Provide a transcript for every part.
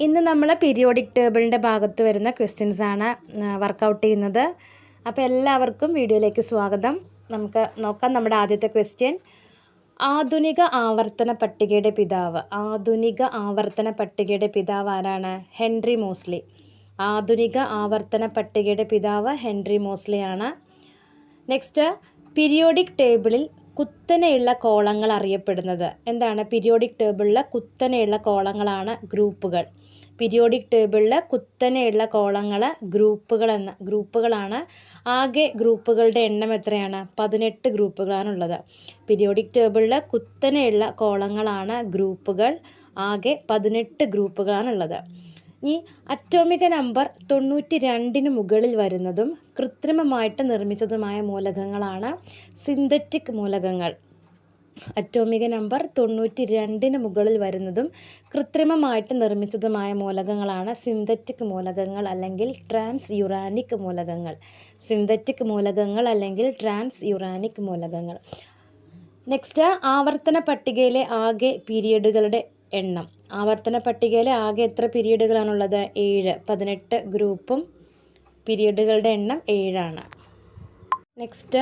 ഇന്ന് നമ്മൾ പീരിയോഡിക് ടേബിളിൻ്റെ ഭാഗത്ത് വരുന്ന ക്വസ്റ്റ്യൻസാണ് വർക്കൗട്ട് ചെയ്യുന്നത്. അപ്പോൾ എല്ലാവർക്കും വീഡിയോയിലേക്ക് സ്വാഗതം. നമുക്ക് നോക്കാം നമ്മുടെ ആദ്യത്തെ ക്വസ്റ്റ്യൻ. ആധുനിക ആവർത്തന പട്ടികയുടെ പിതാവ്. ആധുനിക ആവർത്തന പട്ടികയുടെ പിതാവ് ആരാണ്? Henry Moseley. ആധുനിക ആവർത്തന പട്ടികയുടെ പിതാവ് ഹെൻറി മോസ്ലി ആണ്. നെക്സ്റ്റ്, പീരിയോഡിക് ടേബിളിൽ കുത്തനെയുള്ള കോളങ്ങൾ അറിയപ്പെടുന്നത് എന്താണ്? പീരിയോഡിക് ടേബിളിൽ കുത്തനെയുള്ള കോളങ്ങളാണ് ഗ്രൂപ്പുകൾ. പീരിയോഡിക് ടേബിളിൽ കുത്തനെയുള്ള കോളങ്ങൾ ഗ്രൂപ്പുകളാണ്. ആകെ ഗ്രൂപ്പുകളുടെ എണ്ണം എത്രയാണ്? 18 ഗ്രൂപ്പുകളാണുള്ളത്. പീരിയോഡിക് ടേബിളിൽ കുത്തനെയുള്ള കോളങ്ങളാണ് ഗ്രൂപ്പുകൾ. ആകെ 18 ഗ്രൂപ്പുകളാണുള്ളത്. ഇനി അറ്റോമിക നമ്പർ 92 മുകളിൽ വരുന്നതും കൃത്രിമമായിട്ട് നിർമ്മിച്ചതുമായ മൂലകങ്ങളാണ് സിന്തറ്റിക് മൂലകങ്ങൾ. അറ്റോമിക നമ്പർ 92 മുകളിൽ വരുന്നതും കൃത്രിമമായിട്ട് നിർമ്മിച്ചതുമായ മൂലകങ്ങളാണ് സിന്തറ്റിക് മൂലകങ്ങൾ അല്ലെങ്കിൽ ട്രാൻസ് യുറാനിക് മൂലകങ്ങൾ. സിന്തറ്റിക് മൂലകങ്ങൾ അല്ലെങ്കിൽ ട്രാൻസ് യുറാനിക് മൂലകങ്ങൾ. നെക്സ്റ്റ്, ആവർത്തന പട്ടികയിലെ ആകെ പീരിയഡുകളുടെ എണ്ണം. ആവർത്തന പട്ടികയിലെ ആകെ എത്ര പീരിയഡുകളാണുള്ളത്? 7. 18 ഗ്രൂപ്പും പീരിയഡുകളുടെ എണ്ണം 7 ആണ്. നെക്സ്റ്റ്,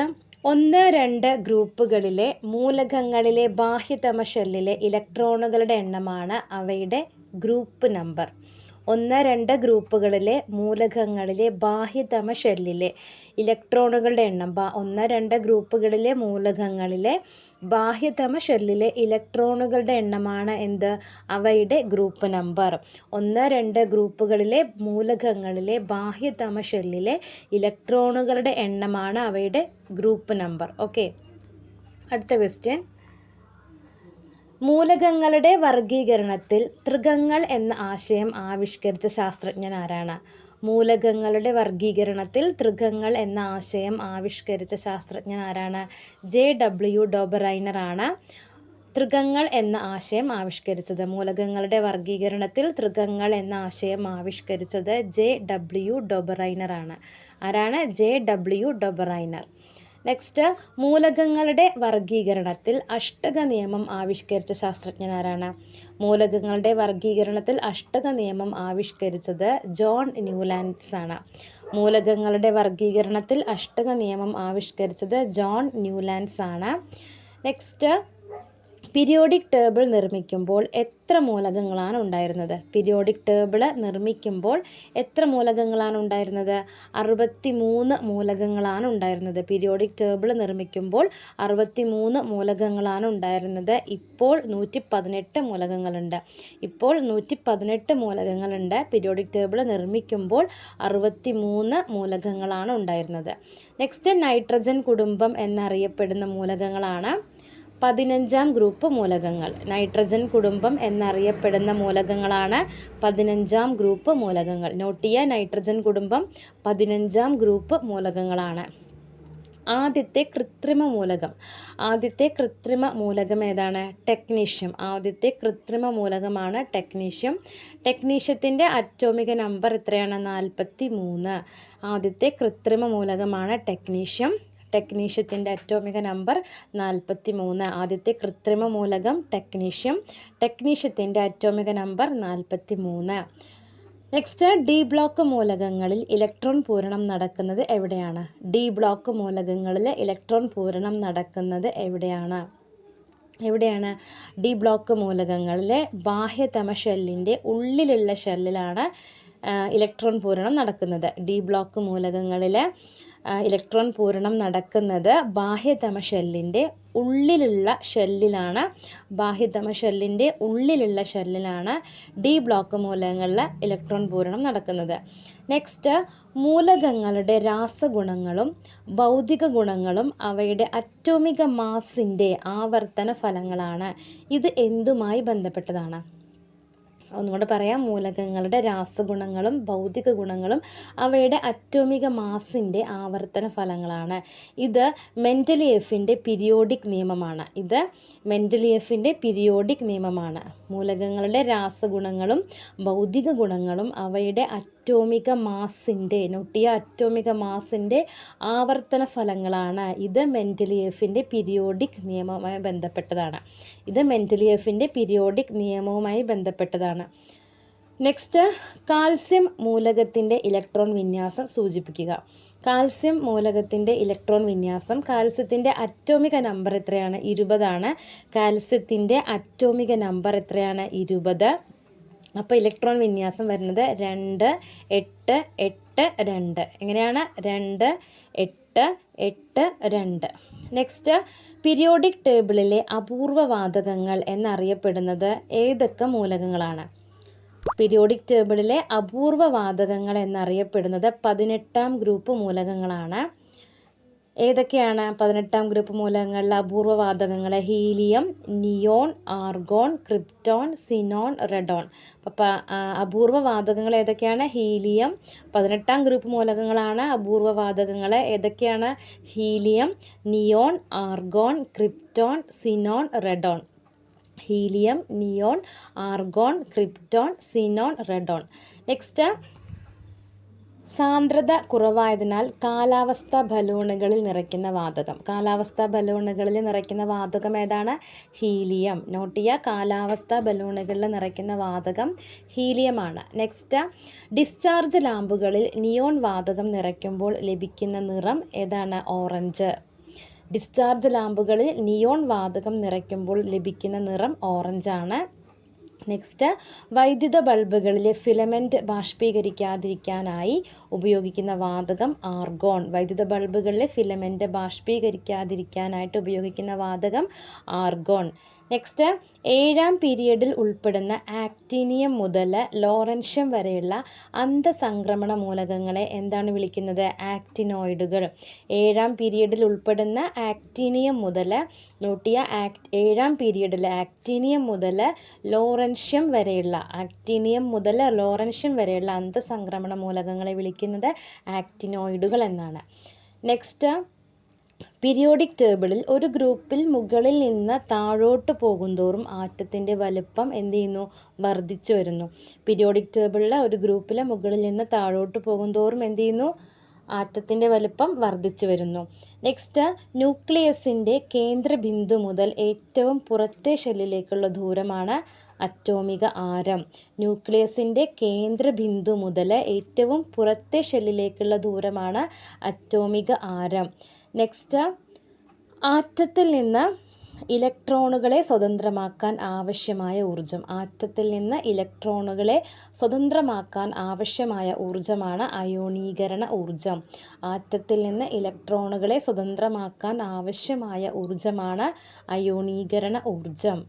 1-2 ഗ്രൂപ്പുകളിലെ മൂലകങ്ങളിലെ ബാഹ്യതമ ഷെല്ലിലെ ഇലക്ട്രോണുകളുടെ എണ്ണമാണ് അവയുടെ ഗ്രൂപ്പ് നമ്പർ. 1-2 ഗ്രൂപ്പുകളിലെ മൂലകങ്ങളിലെ ബാഹ്യതമ ഷെല്ലിലെ ഇലക്ട്രോണുകളുടെ എണ്ണം. 1-2 ഗ്രൂപ്പുകളിലെ മൂലകങ്ങളിലെ ബാഹ്യതമ ഷെല്ലിലെ ഇലക്ട്രോണുകളുടെ എണ്ണമാണ് എന്ത്? അവയുടെ ഗ്രൂപ്പ് നമ്പർ. 1-2 ഗ്രൂപ്പുകളിലെ മൂലകങ്ങളിലെ ബാഹ്യതമ ഷെല്ലിലെ ഇലക്ട്രോണുകളുടെ എണ്ണമാണ് അവയുടെ ഗ്രൂപ്പ് നമ്പർ. ഓക്കെ, അടുത്ത ക്വസ്റ്റ്യൻ. മൂലകങ്ങളുടെ വർഗീകരണത്തിൽ ത്രികങ്ങൾ എന്ന ആശയം ആവിഷ്കരിച്ച ശാസ്ത്രജ്ഞൻ ആരാണ്? മൂലകങ്ങളുടെ വർഗീകരണത്തിൽ ത്രികങ്ങൾ എന്ന ആശയം ആവിഷ്കരിച്ച ശാസ്ത്രജ്ഞൻ ആരാണ്? JW ഡോബറൈനർ ആണ് ത്രികങ്ങൾ എന്ന ആശയം ആവിഷ്കരിച്ചത്. മൂലകങ്ങളുടെ വർഗീകരണത്തിൽ ത്രികങ്ങൾ എന്ന ആശയം ആവിഷ്കരിച്ചത് JW ഡോബറൈനർ ആണ്. ആരാണ്? JW Dobereiner. നെക്സ്റ്റ്, മൂലകങ്ങളുടെ വർഗീകരണത്തിൽ അഷ്ടക നിയമം ആവിഷ്കരിച്ച ശാസ്ത്രജ്ഞൻ ആരാണ്? മൂലകങ്ങളുടെ വർഗീകരണത്തിൽ അഷ്ടക നിയമം ആവിഷ്കരിച്ചത് ജോൺ ന്യൂലാൻഡ്സ് ആണ്. മൂലകങ്ങളുടെ വർഗീകരണത്തിൽ അഷ്ടക നിയമം ആവിഷ്കരിച്ചത് ജോൺ ന്യൂലാൻഡ്സ് ആണ്. നെക്സ്റ്റ്, പീരിയോഡിക് ടേബിൾ നിർമ്മിക്കുമ്പോൾ എത്ര മൂലകങ്ങളാണ് ഉണ്ടായിരുന്നത്? പീരിയോഡിക് ടേബിൾ നിർമ്മിക്കുമ്പോൾ എത്ര മൂലകങ്ങളാണ് ഉണ്ടായിരുന്നത്? 63 മൂലകങ്ങളാണ് ഉണ്ടായിരുന്നത്. പീരിയോഡിക് ടേബിൾ നിർമ്മിക്കുമ്പോൾ 63 മൂലകങ്ങളാണ് ഉണ്ടായിരുന്നത്. ഇപ്പോൾ 118 മൂലകങ്ങളുണ്ട്. ഇപ്പോൾ 118 മൂലകങ്ങളുണ്ട്. പീരിയോഡിക് ടേബിൾ നിർമ്മിക്കുമ്പോൾ 63 മൂലകങ്ങളാണ് ഉണ്ടായിരുന്നത്. നെക്സ്റ്റ്, നൈട്രജൻ കുടുംബം എന്നറിയപ്പെടുന്ന മൂലകങ്ങളാണ് 15ാം ഗ്രൂപ്പ് മൂലകങ്ങൾ. നൈട്രജൻ കുടുംബം എന്നറിയപ്പെടുന്ന മൂലകങ്ങളാണ് 15ാം ഗ്രൂപ്പ് മൂലകങ്ങൾ. നോട്ട് ചെയ്യുക, നൈട്രജൻ കുടുംബം 15ാം ഗ്രൂപ്പ് മൂലകങ്ങളാണ്. ആദ്യത്തെ കൃത്രിമ മൂലകം ഏതാണ്? ടെക്നീഷ്യം. ആദ്യത്തെ കൃത്രിമ മൂലകമാണ് ടെക്നീഷ്യം. ടെക്നീഷ്യത്തിൻ്റെ അറ്റോമിക നമ്പർ എത്രയാണ്? 43. ആദ്യത്തെ കൃത്രിമ മൂലകമാണ് ടെക്നീഷ്യം. ടെക്നീഷ്യത്തിൻ്റെ അറ്റോമിക നമ്പർ 43. ആദ്യത്തെ കൃത്രിമ മൂലകം ടെക്നീഷ്യം. ടെക്നീഷ്യത്തിൻ്റെ അറ്റോമിക നമ്പർ 43. നെക്സ്റ്റ്, ഡി ബ്ലോക്ക് മൂലകങ്ങളിൽ ഇലക്ട്രോൺ പൂരണം നടക്കുന്നത് എവിടെയാണ്? ഡി ബ്ലോക്ക് മൂലകങ്ങളിൽ ഇലക്ട്രോൺ പൂരണം നടക്കുന്നത് എവിടെയാണ്? ഡി ബ്ലോക്ക് മൂലകങ്ങളിലെ ബാഹ്യതമ ഷെല്ലിൻ്റെ ഉള്ളിലുള്ള ഷെല്ലിലാണ് ഇലക്ട്രോൺ പൂരണം നടക്കുന്നത്. ഡി ബ്ലോക്ക് മൂലകങ്ങളിലെ ഇലക്ട്രോൺ പൂരണം നടക്കുന്നത് ബാഹ്യതമ ഷെല്ലിൻ്റെ ഉള്ളിലുള്ള ഷെല്ലിലാണ്. ബാഹ്യതമ ഷെല്ലിൻ്റെ ഉള്ളിലുള്ള ഷെല്ലിലാണ് ഡി ബ്ലോക്ക് മൂലകങ്ങളിൽ ഇലക്ട്രോൺ പൂരണം നടക്കുന്നത്. നെക്സ്റ്റ്, മൂലകങ്ങളുടെ രാസഗുണങ്ങളും ഭൗതിക ഗുണങ്ങളും അവയുടെ അറ്റോമിക മാസിൻ്റെ ആവർത്തന ഫലങ്ങളാണ്. ഇത് എന്തുമായി ബന്ധപ്പെട്ടതാണ്? ഒന്നുകൂടെ പറയാം. മൂലകങ്ങളുടെ രാസഗുണങ്ങളും ഭൗതിക ഗുണങ്ങളും അവയുടെ അറ്റോമിക മാസിൻ്റെ ആവർത്തന ഫലങ്ങളാണ്. ഇത് മെൻഡലിയേഫിൻ്റെ പീരിയോഡിക് നിയമമാണ്. മൂലകങ്ങളുടെ രാസഗുണങ്ങളും ഭൗതിക ഗുണങ്ങളും അവയുടെ അറ്റോമിക മാസിൻ്റെ ആവർത്തന ഫലങ്ങളാണ്. ഇത് മെൻഡലിയേഫിൻ്റെ പീരിയോഡിക് നിയമവുമായി ബന്ധപ്പെട്ടതാണ്. നെക്സ്റ്റ്, കാൽസ്യം മൂലകത്തിൻ്റെ ഇലക്ട്രോൺ വിന്യാസം സൂചിപ്പിക്കുക. കാൽസ്യം മൂലകത്തിൻ്റെ ഇലക്ട്രോൺ വിന്യാസം, കാൽസ്യത്തിൻ്റെ അറ്റോമിക നമ്പർ എത്രയാണ്? 20 കാൽസ്യത്തിൻ്റെ അറ്റോമിക നമ്പർ എത്രയാണ്? 20. അപ്പോൾ ഇലക്ട്രോൺ വിന്യാസം വരുന്നത് 2 8 8 2. എങ്ങനെയാണ്? 2 8 8 2. നെക്സ്റ്റ്, പീരിയോഡിക് ടേബിളിലെ അപൂർവ വാതകങ്ങൾ എന്നറിയപ്പെടുന്നത് ഏതൊക്കെ മൂലകങ്ങളാണ്? പീരിയോഡിക് ടേബിളിലെ അപൂർവ വാതകങ്ങൾ എന്നറിയപ്പെടുന്നത് 18ാം ഗ്രൂപ്പ് മൂലകങ്ങളാണ്. ഏതൊക്കെയാണ് 18ാം ഗ്രൂപ്പ് മൂലകങ്ങളിലെ അപൂർവ വാതകങ്ങൾ? Helium, neon, argon, krypton, xenon, റെഡോൺ. അപ്പോൾ അപൂർവ വാതകങ്ങൾ ഏതൊക്കെയാണ്? ഹീലിയം. 18ാം ഗ്രൂപ്പ് മൂലകങ്ങളാണ് അപൂർവ വാതകങ്ങൾ. ഏതൊക്കെയാണ്? Helium, neon, argon, krypton, xenon, റെഡോൺ. Helium, neon, argon, krypton, xenon, റെഡോൺ. Next, സാന്ദ്രത കുറവായതിനാൽ കാലാവസ്ഥാ ബലൂണുകളിൽ നിറയ്ക്കുന്ന വാതകം. കാലാവസ്ഥാ ബലൂണുകളിൽ നിറയ്ക്കുന്ന വാതകം ഏതാണ്? ഹീലിയം. നോട്ട് ചെയ്യുക, കാലാവസ്ഥാ ബലൂണുകളിൽ നിറയ്ക്കുന്ന വാതകം ഹീലിയമാണ്. നെക്സ്റ്റ്, ഡിസ്ചാർജ് ലാമ്പുകളിൽ നിയോൺ വാതകം നിറയ്ക്കുമ്പോൾ ലഭിക്കുന്ന നിറം ഏതാണ്? ഓറഞ്ച്. ഡിസ്ചാർജ് ലാമ്പുകളിൽ നിയോൺ വാതകം നിറയ്ക്കുമ്പോൾ ലഭിക്കുന്ന നിറം ഓറഞ്ചാണ്. നെക്സ്റ്റ്, വൈദ്യുത ബൾബുകളിലെ ഫിലമെൻറ്റ് ബാഷ്പീകരിക്കാതിരിക്കാനായി ഉപയോഗിക്കുന്ന വാതകം ആർഗോൺ. വൈദ്യുത ബൾബുകളിലെ ഫിലമെൻറ്റ് ബാഷ്പീകരിക്കാതിരിക്കാനായിട്ട് ഉപയോഗിക്കുന്ന വാതകം ആർഗോൺ. നെക്സ്റ്റ്, 7ാം പീരിയഡിൽ ഉൾപ്പെടുന്ന ആക്ടീനിയം മുതൽ ലോറൻഷ്യം വരെയുള്ള അന്തസംക്രമണ മൂലകങ്ങളെ എന്താണ് വിളിക്കുന്നത്? ആക്റ്റിനോയിഡുകൾ. 7ാം പീരിയഡിൽ ഉൾപ്പെടുന്ന ആക്ടീനിയം മുതൽ, നോട്ട് ചെയ്യുക, 7ാം പീരിയഡിൽ ആക്ടീനിയം മുതൽ ലോറൻഷ്യം വരെയുള്ള അന്തസംക്രമണ മൂലകങ്ങളെ വിളിക്കുന്നത് ആക്റ്റിനോയിഡുകൾ എന്നാണ്. നെക്സ്റ്റ്, പീരിയോഡിക് ടേബിളിൽ ഒരു ഗ്രൂപ്പിൽ മുകളിൽ നിന്ന് താഴോട്ട് പോകുന്തോറും ആറ്റത്തിൻ്റെ വലുപ്പം എന്ത് ചെയ്യുന്നു? വർദ്ധിച്ചു വരുന്നു. പീരിയോഡിക് ടേബിളിലെ ഒരു ഗ്രൂപ്പിലെ മുകളിൽ നിന്ന് താഴോട്ട് പോകുന്തോറും എന്ത് ചെയ്യുന്നു? ആറ്റത്തിൻ്റെ വലുപ്പം വർദ്ധിച്ചു വരുന്നു. നെക്സ്റ്റ്, ന്യൂക്ലിയസിൻ്റെ കേന്ദ്രബിന്ദു മുതൽ ഏറ്റവും പുറത്തെ ഷെല്ലിലേക്കുള്ള ദൂരമാണ് അറ്റോമിക ആരം. ന്യൂക്ലിയസിൻ്റെ കേന്ദ്രബിന്ദു മുതൽ ഏറ്റവും പുറത്തെ ഷെല്ലിലേക്കുള്ള ദൂരമാണ് അറ്റോമിക ആരം. നെക്സ്റ്റ്, ആറ്റത്തിൽ നിന്ന് ഇലക്ട്രോണുകളെ സ്വതന്ത്രമാക്കാൻ ആവശ്യമായ ഊർജം. ആറ്റത്തിൽ നിന്ന് ഇലക്ട്രോണുകളെ സ്വതന്ത്രമാക്കാൻ ആവശ്യമായ ഊർജമാണ് അയോണീകരണ ഊർജം. ആറ്റത്തിൽ നിന്ന് ഇലക്ട്രോണുകളെ സ്വതന്ത്രമാക്കാൻ ആവശ്യമായ ഊർജമാണ് അയോണീകരണ ഊർജം.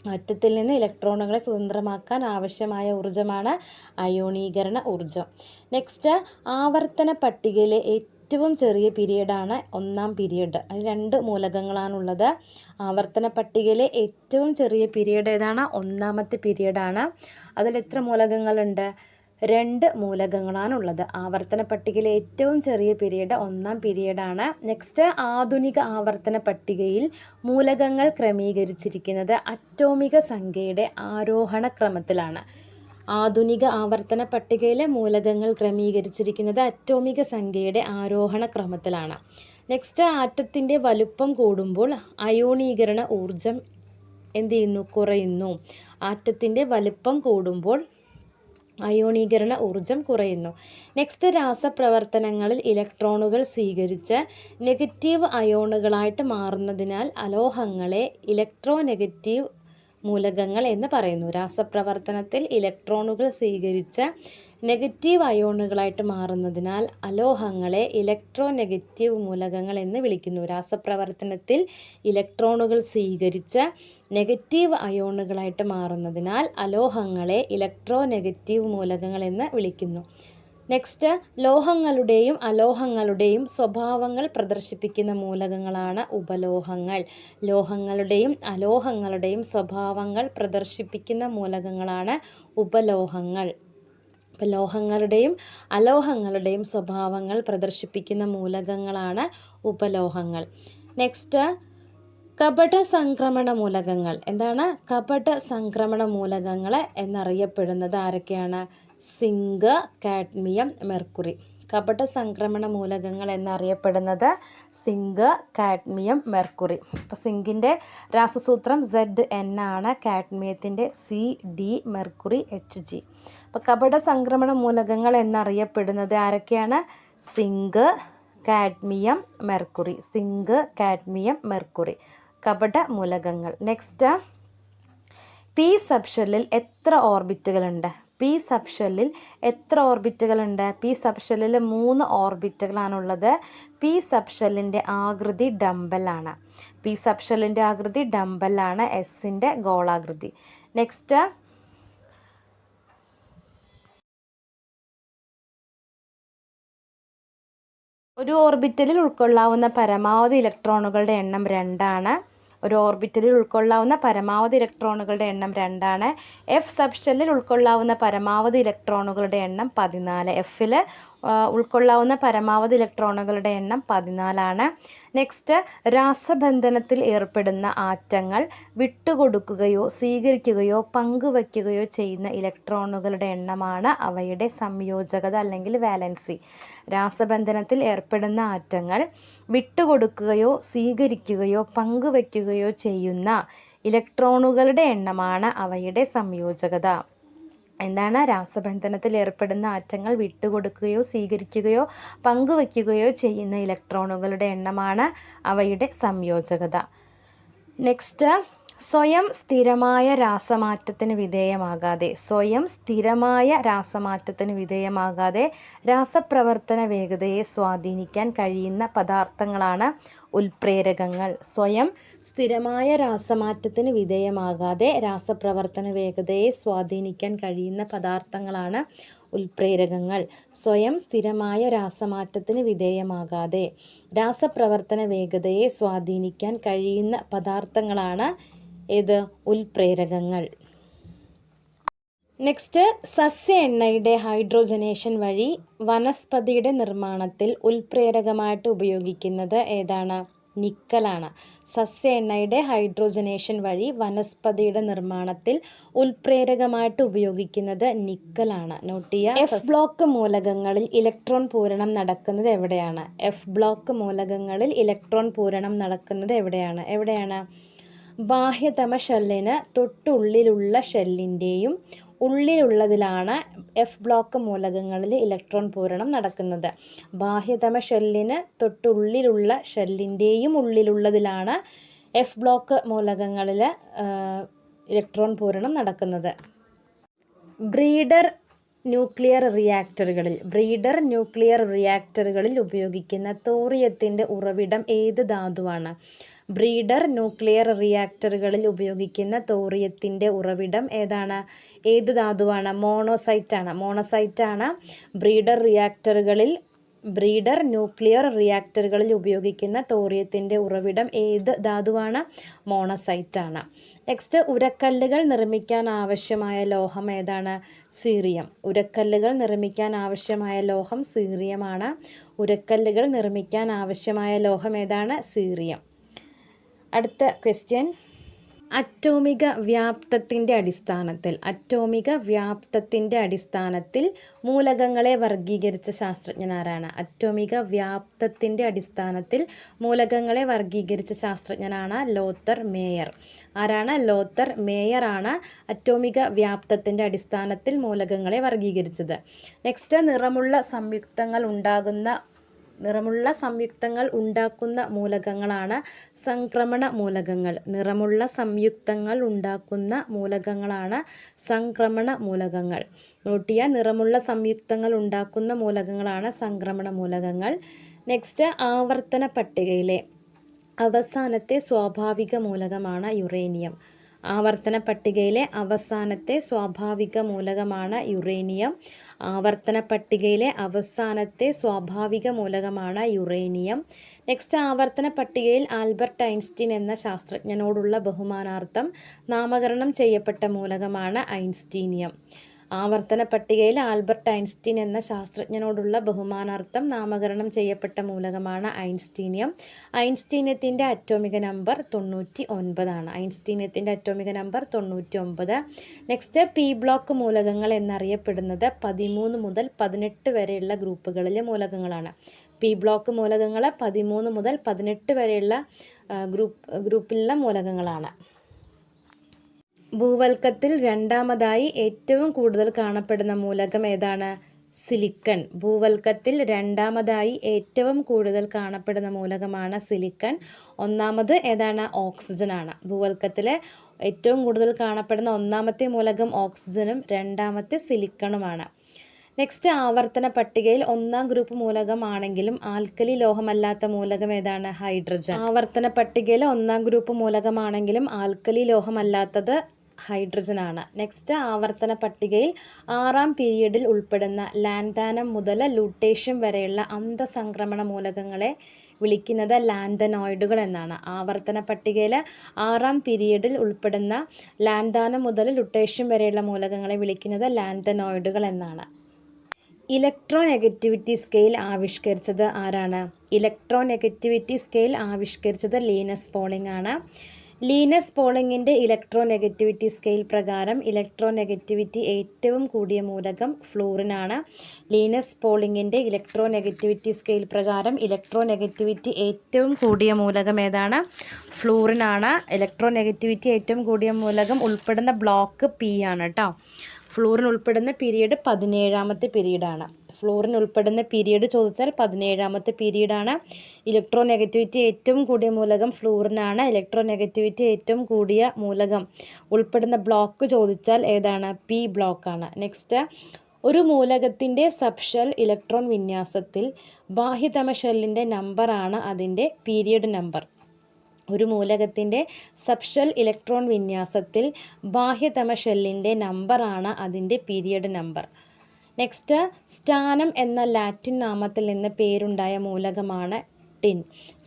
ആറ്റത്തിൽ നിന്ന് ഇലക്ട്രോണുകളെ സ്വതന്ത്രമാക്കാൻ ആവശ്യമായ ഊർജമാണ് അയോണീകരണ ഊർജം. നെക്സ്റ്റ്, ആവർത്തന പട്ടികയിലെ ഏറ്റവും ചെറിയ പീരിയഡാണ് 1ാം പീരിയഡ്. അതിൽ 2 മൂലകങ്ങളാണുള്ളത്. ആവർത്തന പട്ടികയിലെ ഏറ്റവും ചെറിയ പീരിയഡ് ഏതാണ്? 1ാമത്തെ പീരിയഡാണ്. അതിൽ എത്ര മൂലകങ്ങളുണ്ട്? 2 മൂലകങ്ങളാണുള്ളത്. ആവർത്തന പട്ടികയിലെ ഏറ്റവും ചെറിയ പീരിയഡ് 1ാം പീരിയഡാണ്. നെക്സ്റ്റ്, ആധുനിക ആവർത്തന പട്ടികയിൽ മൂലകങ്ങൾ ക്രമീകരിച്ചിരിക്കുന്നത് അറ്റോമിക സംഖ്യയുടെ ആരോഹണ ക്രമത്തിലാണ്. ആധുനിക ആവർത്തന പട്ടികയിലെ മൂലകങ്ങൾ ക്രമീകരിച്ചിരിക്കുന്നത് അറ്റോമിക സംഖ്യയുടെ ആരോഹണ ക്രമത്തിലാണ്. നെക്സ്റ്റ്, ആറ്റത്തിൻ്റെ വലുപ്പം കൂടുമ്പോൾ അയോണീകരണ ഊർജം എന്ത് ചെയ്യുന്നു? കുറയുന്നു. ആറ്റത്തിൻ്റെ വലുപ്പം കൂടുമ്പോൾ അയോണീകരണ ഊർജം കുറയുന്നു. നെക്സ്റ്റ്, രാസപ്രവർത്തനങ്ങളിൽ ഇലക്ട്രോണുകൾ സ്വീകരിച്ച് നെഗറ്റീവ് അയോണുകളായിട്ട് മാറുന്നതിനാൽ അലോഹങ്ങളെ ഇലക്ട്രോനെഗറ്റീവ് മൂലകങ്ങൾ എന്ന് പറയുന്നു. രാസപ്രവർത്തനത്തിൽ ഇലക്ട്രോണുകൾ സ്വീകരിച്ച് നെഗറ്റീവ് അയോണുകളായിട്ട് മാറുന്നതിനാൽ അലോഹങ്ങളെ ഇലക്ട്രോനെഗറ്റീവ് മൂലകങ്ങൾ എന്ന് വിളിക്കുന്നു. രാസപ്രവർത്തനത്തിൽ ഇലക്ട്രോണുകൾ സ്വീകരിച്ച് നെഗറ്റീവ് അയോണുകളായിട്ട് മാറുന്നതിനാൽ അലോഹങ്ങളെ ഇലക്ട്രോനെഗറ്റീവ് മൂലകങ്ങൾ എന്ന് വിളിക്കുന്നു. നെക്സ്റ്റ്, ലോഹങ്ങളുടെയും അലോഹങ്ങളുടെയും സ്വഭാവങ്ങൾ പ്രദർശിപ്പിക്കുന്ന മൂലകങ്ങളാണ് ഉപലോഹങ്ങൾ. ലോഹങ്ങളുടെയും അലോഹങ്ങളുടെയും സ്വഭാവങ്ങൾ പ്രദർശിപ്പിക്കുന്ന മൂലകങ്ങളാണ് ഉപലോഹങ്ങൾ. അപ്പോൾ ലോഹങ്ങളുടെയും അലോഹങ്ങളുടെയും സ്വഭാവങ്ങൾ പ്രദർശിപ്പിക്കുന്ന മൂലകങ്ങളാണ് ഉപലോഹങ്ങൾ. നെക്സ്റ്റ്, കപട സംക്രമണ മൂലകങ്ങൾ. എന്താണ് കപട സംക്രമണ മൂലകങ്ങൾ എന്നറിയപ്പെടുന്നത്? ആരൊക്കെയാണ്? Zinc, cadmium, mercury. കപട സംക്രമണ മൂലകങ്ങൾ എന്നറിയപ്പെടുന്നത് സിങ്ക്, കാഡ്മിയം, മെർക്കുറി. അപ്പോൾ സിങ്കിൻ്റെ രാസസൂത്രം ZN ആണ്, കാഡ്മിയത്തിൻ്റെ CD, മെർക്കുറി Hg. അപ്പോൾ കപട സംക്രമണ മൂലകങ്ങൾ എന്നറിയപ്പെടുന്നത് ആരൊക്കെയാണ്? Zinc, cadmium, mercury. Zinc, cadmium, mercury കപട മൂലകങ്ങൾ. നെക്സ്റ്റ്, പി സബ്ഷെല്ലിൽ എത്ര ഓർബിറ്റുകളുണ്ട്? പി സബ്ഷെല്ലിൽ എത്ര ഓർബിറ്റുകളുണ്ട്? പി സബ്ഷെല്ലിൽ 3 ഓർബിറ്റുകളാണുള്ളത്. പി സബ്ഷെല്ലിൻ്റെ ആകൃതി ഡംബലാണ്. പി സബ്ഷെല്ലിൻ്റെ ആകൃതി ഡംബലാണ്, എസിൻ്റെ ഗോളാകൃതി. നെക്സ്റ്റ്, ഒരു ഓർബിറ്റലിൽ ഉൾക്കൊള്ളാവുന്ന പരമാവധി ഇലക്ട്രോണുകളുടെ എണ്ണം 2 ആണ്. ഒരു ഓർബിറ്റലിൽ ഉൾക്കൊള്ളാവുന്ന പരമാവധി ഇലക്ട്രോണുകളുടെ എണ്ണം 2 ആണ്. എഫ് സബ്ഷെല്ലിൽ ഉൾക്കൊള്ളാവുന്ന പരമാവധി ഇലക്ട്രോണുകളുടെ എണ്ണം 14. എഫിൽ ഉൾക്കൊള്ളാവുന്ന പരമാവധി ഇലക്ട്രോണുകളുടെ എണ്ണം 14 ആണ്. നെക്സ്റ്റ്, രാസബന്ധനത്തിൽ ഏർപ്പെടുന്ന ആറ്റങ്ങൾ വിട്ടുകൊടുക്കുകയോ സ്വീകരിക്കുകയോ പങ്കുവയ്ക്കുകയോ ചെയ്യുന്ന ഇലക്ട്രോണുകളുടെ എണ്ണമാണ് അവയുടെ സംയോജകത അല്ലെങ്കിൽ വാലൻസി. രാസബന്ധനത്തിൽ ഏർപ്പെടുന്ന ആറ്റങ്ങൾ വിട്ടുകൊടുക്കുകയോ സ്വീകരിക്കുകയോ പങ്കുവയ്ക്കുകയോ ചെയ്യുന്ന ഇലക്ട്രോണുകളുടെ എണ്ണമാണ് അവയുടെ സംയോജകത. എന്താണ്? രാസബന്ധനത്തിൽ ഏർപ്പെടുന്ന ആറ്റങ്ങൾ വിട്ടുകൊടുക്കുകയോ സ്വീകരിക്കുകയോ പങ്കുവയ്ക്കുകയോ ചെയ്യുന്ന ഇലക്ട്രോണുകളുടെ എണ്ണമാണ് അവയുടെ സംയോജകത. നെക്സ്റ്റ്, സ്വയം സ്ഥിരമായ രാസമാറ്റത്തിന് വിധേയമാകാതെ രാസപ്രവർത്തന വേഗതയെ സ്വാധീനിക്കാൻ കഴിയുന്ന പദാർത്ഥങ്ങളാണ് ഉൽപ്രേരകങ്ങൾ. സ്വയം സ്ഥിരമായ രാസമാറ്റത്തിന് വിധേയമാകാതെ രാസപ്രവർത്തന വേഗതയെ സ്വാധീനിക്കാൻ കഴിയുന്ന പദാർത്ഥങ്ങളാണ് ഉൽപ്രേരകങ്ങൾ. സ്വയം സ്ഥിരമായ രാസമാറ്റത്തിന് വിധേയമാകാതെ രാസപ്രവർത്തന വേഗതയെ സ്വാധീനിക്കാൻ കഴിയുന്ന പദാർത്ഥങ്ങളാണ് ഏത്? ഉൽപ്രേരകങ്ങൾ. നെക്സ്റ്റ്, സസ്യ എണ്ണയുടെ ഹൈഡ്രോജനേഷൻ വഴി വനസ്പതിയുടെ നിർമ്മാണത്തിൽ ഉൽപ്രേരകമായിട്ട് ഉപയോഗിക്കുന്നത് ഏതാണ്? നിക്കലാണ്. സസ്യ എണ്ണയുടെ ഹൈഡ്രോജനേഷൻ വഴി വനസ്പതിയുടെ നിർമ്മാണത്തിൽ ഉൽപ്രേരകമായിട്ട് ഉപയോഗിക്കുന്നത് നിക്കലാണ്. നോട്ട് ചെയ്യുക. എഫ് ബ്ലോക്ക് മൂലകങ്ങളിൽ ഇലക്ട്രോൺ പൂരണം നടക്കുന്നത് എവിടെയാണ്? എഫ് ബ്ലോക്ക് മൂലകങ്ങളിൽ ഇലക്ട്രോൺ പൂരണം നടക്കുന്നത് എവിടെയാണ്? ബാഹ്യതമ ഷെല്ലിന് തൊട്ടുള്ളിലുള്ള ഷെല്ലിൻ്റെയും ഉള്ളിലുള്ളതിലാണ് എഫ് ബ്ലോക്ക് മൂലകങ്ങളിൽ ഇലക്ട്രോൺ പൂരണം നടക്കുന്നത്. ബാഹ്യതമ ഷെല്ലിന് തൊട്ടുള്ളിലുള്ള ഷെല്ലിൻ്റെയും ഉള്ളിലുള്ളതിലാണ് എഫ് ബ്ലോക്ക് മൂലകങ്ങളിൽ ഇലക്ട്രോൺ പൂരണം നടക്കുന്നത്. ബ്രീഡർ ന്യൂക്ലിയർ റിയാക്ടറുകളിൽ ഉപയോഗിക്കുന്ന തോറിയത്തിൻ്റെ ഉറവിടം ഏത് ധാതുവാണ്? ബ്രീഡർ ന്യൂക്ലിയർ റിയാക്ടറുകളിൽ ഉപയോഗിക്കുന്ന തോറിയത്തിൻ്റെ ഉറവിടം ഏത് ധാതുവാണ്? മോണോസൈറ്റാണ്. ബ്രീഡർ ന്യൂക്ലിയർ റിയാക്ടറുകളിൽ ഉപയോഗിക്കുന്ന തോറിയത്തിൻ്റെ ഉറവിടം ഏത് ധാതുവാണ്? മോണോസൈറ്റാണ്. നെക്സ്റ്റ്, ഉരക്കല്ലുകൾ നിർമ്മിക്കാൻ ആവശ്യമായ ലോഹം ഏതാണ്? സീറിയം. ഉരക്കല്ലുകൾ നിർമ്മിക്കാൻ ആവശ്യമായ ലോഹം സീറിയമാണ്. ഉരക്കല്ലുകൾ നിർമ്മിക്കാൻ ആവശ്യമായ ലോഹം ഏതാണ്? സീറിയം. അടുത്ത ക്വസ്റ്റ്യൻ, അറ്റോമിക വ്യാപ്തത്തിൻ്റെ അടിസ്ഥാനത്തിൽ മൂലകങ്ങളെ വർഗീകരിച്ച ശാസ്ത്രജ്ഞനാരാണ്? അറ്റോമിക വ്യാപ്തത്തിൻ്റെ അടിസ്ഥാനത്തിൽ മൂലകങ്ങളെ വർഗീകരിച്ച ശാസ്ത്രജ്ഞനാണ് ലോത്തർ മേയർ. ആരാണ്? ലോത്തർ മേയർ ആണ് അറ്റോമിക വ്യാപ്തത്തിൻ്റെ അടിസ്ഥാനത്തിൽ മൂലകങ്ങളെ വർഗീകരിച്ചത്. നെക്സ്റ്റ്, നിറമുള്ള സംയുക്തങ്ങൾ ഉണ്ടാക്കുന്ന മൂലകങ്ങളാണ് സംക്രമണ മൂലകങ്ങൾ. നിറമുള്ള സംയുക്തങ്ങൾ ഉണ്ടാക്കുന്ന മൂലകങ്ങളാണ് സംക്രമണ മൂലകങ്ങൾ. നോട്ട് ചെയ്യുക. നിറമുള്ള സംയുക്തങ്ങൾ ഉണ്ടാക്കുന്ന മൂലകങ്ങളാണ് സംക്രമണ മൂലകങ്ങൾ. നെക്സ്റ്റ്, ആവർത്തന പട്ടികയിലെ അവസാനത്തെ സ്വാഭാവിക മൂലകമാണ് യുറേനിയം. ആവർത്തന പട്ടികയിലെ അവസാനത്തെ സ്വാഭാവിക മൂലകമാണ് യുറേനിയം. നെക്സ്റ്റ്, ആവർത്തന പട്ടികയിൽ ആൽബർട്ട് ഐൻസ്റ്റീൻ എന്ന ശാസ്ത്രജ്ഞനോടുള്ള ബഹുമാനാർത്ഥം നാമകരണം ചെയ്യപ്പെട്ട മൂലകമാണ് ഐൻസ്റ്റീനിയം. ആവർത്തന പട്ടികയിൽ ആൽബർട്ട് ഐൻസ്റ്റീൻ എന്ന ശാസ്ത്രജ്ഞനോടുള്ള ബഹുമാനാർത്ഥം നാമകരണം ചെയ്യപ്പെട്ട മൂലകമാണ് ഐൻസ്റ്റീനിയം. ഐൻസ്റ്റീനിയത്തിൻ്റെ അറ്റോമിക നമ്പർ 99 ഐൻസ്റ്റീനിയത്തിൻ്റെ അറ്റോമിക നമ്പർ 99. നെക്സ്റ്റ് പി ബ്ലോക്ക് മൂലകങ്ങൾ എന്നറിയപ്പെടുന്നത് 13 മുതൽ 18 വരെയുള്ള ഗ്രൂപ്പുകളിലെ മൂലകങ്ങളാണ്. പി ബ്ലോക്ക് മൂലകങ്ങൾ 13 മുതൽ 18 വരെയുള്ള ഗ്രൂപ്പിലുള്ള മൂലകങ്ങളാണ്. ഭൂവൽക്കത്തിൽ രണ്ടാമതായി ഏറ്റവും കൂടുതൽ കാണപ്പെടുന്ന മൂലകം ഏതാണ്? സിലിക്കൺ. ഭൂവൽക്കത്തിൽ രണ്ടാമതായി ഏറ്റവും കൂടുതൽ കാണപ്പെടുന്ന മൂലകമാണ് സിലിക്കൺ. ഒന്നാമത് ഏതാണ്? ഓക്സിജൻ ആണ്. ഭൂവൽക്കത്തിൽ ഏറ്റവും കൂടുതൽ കാണപ്പെടുന്ന ഒന്നാമത്തെ മൂലകം ഓക്സിജനും രണ്ടാമത്തെ സിലിക്കണുമാണ്. നെക്സ്റ്റ് ആവർത്തന പട്ടികയിൽ ഒന്നാം ഗ്രൂപ്പ് മൂലകമാണെങ്കിലും ആൽക്കലി ലോഹമല്ലാത്ത മൂലകം ഏതാണ്? ഹൈഡ്രജൻ. ആവർത്തന പട്ടികയിൽ ഒന്നാം ഗ്രൂപ്പ് മൂലകമാണെങ്കിലും ആൽക്കലി ലോഹമല്ലാത്തത് ഹൈഡ്രജൻ ആണ്. നെക്സ്റ്റ് ആവർത്തന പട്ടികയിൽ 6ാം പീരിയഡിൽ ഉൾപ്പെടുന്ന ലാൻതാനം മുതൽ ലൂട്ടേഷ്യം വരെയുള്ള അന്തസംക്രമണ മൂലകങ്ങളെ വിളിക്കുന്നത് ലാന്തനോയിഡുകൾ എന്നാണ്. ആവർത്തന പട്ടികയിൽ 6ാം പീരിയഡിൽ ഉൾപ്പെടുന്ന ലാൻതാനം മുതൽ ലുട്ടേഷ്യം വരെയുള്ള മൂലകങ്ങളെ വിളിക്കുന്നത് ലാന്തനോയിഡുകൾ എന്നാണ്. ഇലക്ട്രോനെഗറ്റിവിറ്റി സ്കെയിൽ ആവിഷ്കരിച്ചത് ആരാണ്? ഇലക്ട്രോനെഗറ്റിവിറ്റി സ്കെയിൽ ആവിഷ്കരിച്ചത് ലീനസ് പോളിംഗ് ആണ്. ലീനസ് പോളിങ്ങിൻ്റെ ഇലക്ട്രോനെഗറ്റിവിറ്റി സ്കെയിൽ പ്രകാരം ഇലക്ട്രോനെഗറ്റിവിറ്റി ഏറ്റവും കൂടിയ മൂലകം ഫ്ലൂറിനാണ്. ലീനസ് പോളിങ്ങിൻ്റെ ഇലക്ട്രോനെഗറ്റിവിറ്റി സ്കെയിൽ പ്രകാരം ഇലക്ട്രോനെഗറ്റിവിറ്റി ഏറ്റവും കൂടിയ മൂലകം ഏതാണ്? ഫ്ലൂറിനാണ്. ഇലക്ട്രോനെഗറ്റിവിറ്റി ഏറ്റവും കൂടിയ മൂലകം ഉൾപ്പെടുന്ന ബ്ലോക്ക് പി ആണ് കേട്ടോ. ഫ്ലൂറിൻ ഉൾപ്പെടുന്ന പീരീഡ് 17ാമത്തെ പീരീഡാണ്. ഫ്ലൂറിൻ ഉൾപ്പെടുന്ന പീരീഡ് ചോദിച്ചാൽ 17ാമത്തെ പീരീഡാണ്. ഇലക്ട്രോനെഗറ്റിവിറ്റി ഏറ്റവും കൂടിയ മൂലകം ഫ്ലൂറിനാണ്. ഇലക്ട്രോനെഗറ്റിവിറ്റി ഏറ്റവും കൂടിയ മൂലകം ഉൾപ്പെടുന്ന ബ്ലോക്ക് ചോദിച്ചാൽ ഏതാണ്? പി ബ്ലോക്കാണ്. നെക്സ്റ്റ്, ഒരു മൂലകത്തിൻ്റെ സബ്ഷെൽ ഇലക്ട്രോൺ വിന്യാസത്തിൽ ബാഹ്യതമ ഷെല്ലിൻ്റെ നമ്പറാണ് അതിൻ്റെ പീരിയഡ് നമ്പർ. ഒരു മൂലകത്തിൻ്റെ സബ്ഷെൽ ഇലക്ട്രോൺ വിന്യാസത്തിൽ ബാഹ്യതമ ഷെല്ലിൻ്റെ നമ്പറാണ് അതിൻ്റെ പീരിയഡ് നമ്പർ. നെക്സ്റ്റ്, സ്ഥാനം എന്ന ലാറ്റിൻ നാമത്തിൽ നിന്ന് പേരുണ്ടായ മൂലകമാണ് ടിൻ.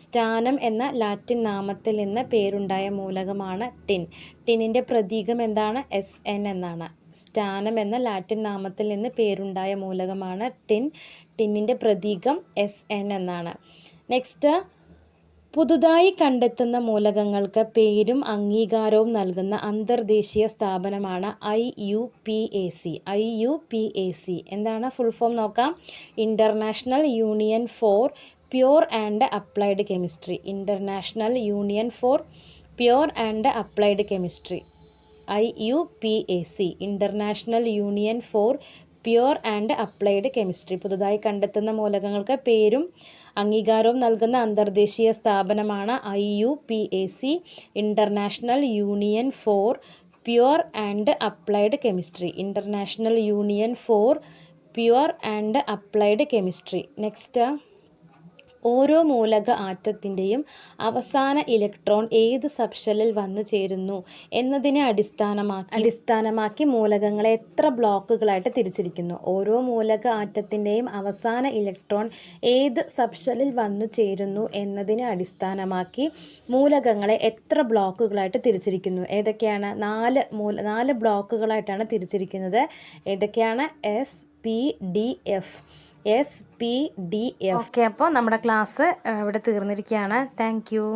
സ്ഥാനം എന്ന ലാറ്റിൻ നാമത്തിൽ നിന്ന് പേരുണ്ടായ മൂലകമാണ് ടിൻ. ടിന്നിൻ്റെ പ്രതീകം എന്താണ്? Sn എന്നാണ്. സ്ഥാനം എന്ന ലാറ്റിൻ നാമത്തിൽ നിന്ന് പേരുണ്ടായ മൂലകമാണ് ടിൻ. ടിന്നിൻ്റെ പ്രതീകം Sn എന്നാണ്. നെക്സ്റ്റ്, പുതുതായി കണ്ടെത്തുന്ന മൂലകങ്ങൾക്ക് പേരും അംഗീകാരവും നൽകുന്ന അന്തർദേശീയ സ്ഥാപനമാണ് IUPAC. IUPAC എന്താണ് ഫുൾ ഫോം നോക്കാം. International union for pure and applied chemistry. International union for pure and applied chemistry. IUPAC international union for pure and applied chemistry. പുതുതായി കണ്ടെത്തുന്ന മൂലകങ്ങൾക്ക് പേരും അംഗീകാരവും നൽകുന്ന അന്തർദേശീയ സ്ഥാപനമാണ് IUPAC international union for pure and applied chemistry. International union for pure and applied chemistry. Next, ഓരോ മൂലക ആറ്റത്തിൻ്റെയും അവസാന ഇലക്ട്രോൺ ഏത് സബ്ഷെല്ലിൽ വന്നു ചേരുന്നു എന്നതിനെ അടിസ്ഥാനമാക്കി മൂലകങ്ങളെ എത്ര ബ്ലോക്കുകളായിട്ട് തിരിച്ചിരിക്കുന്നു. ഓരോ മൂലക ആറ്റത്തിൻ്റെയും അവസാന ഇലക്ട്രോൺ ഏത് സബ്ഷെല്ലിൽ വന്നു ചേരുന്നു എന്നതിനെ അടിസ്ഥാനമാക്കി മൂലകങ്ങളെ എത്ര ബ്ലോക്കുകളായിട്ട് തിരിച്ചിരിക്കുന്നു? ഏതൊക്കെയാണ്? 4 ബ്ലോക്കുകളായിട്ടാണ് തിരിച്ചിരിക്കുന്നത്. ഏതൊക്കെയാണ്? SPDF. SPDF. ഓക്കെ, അപ്പോൾ നമ്മുടെ ക്ലാസ് ഇവിടെ തീർന്നിരിക്കുകയാണ്. Thank you.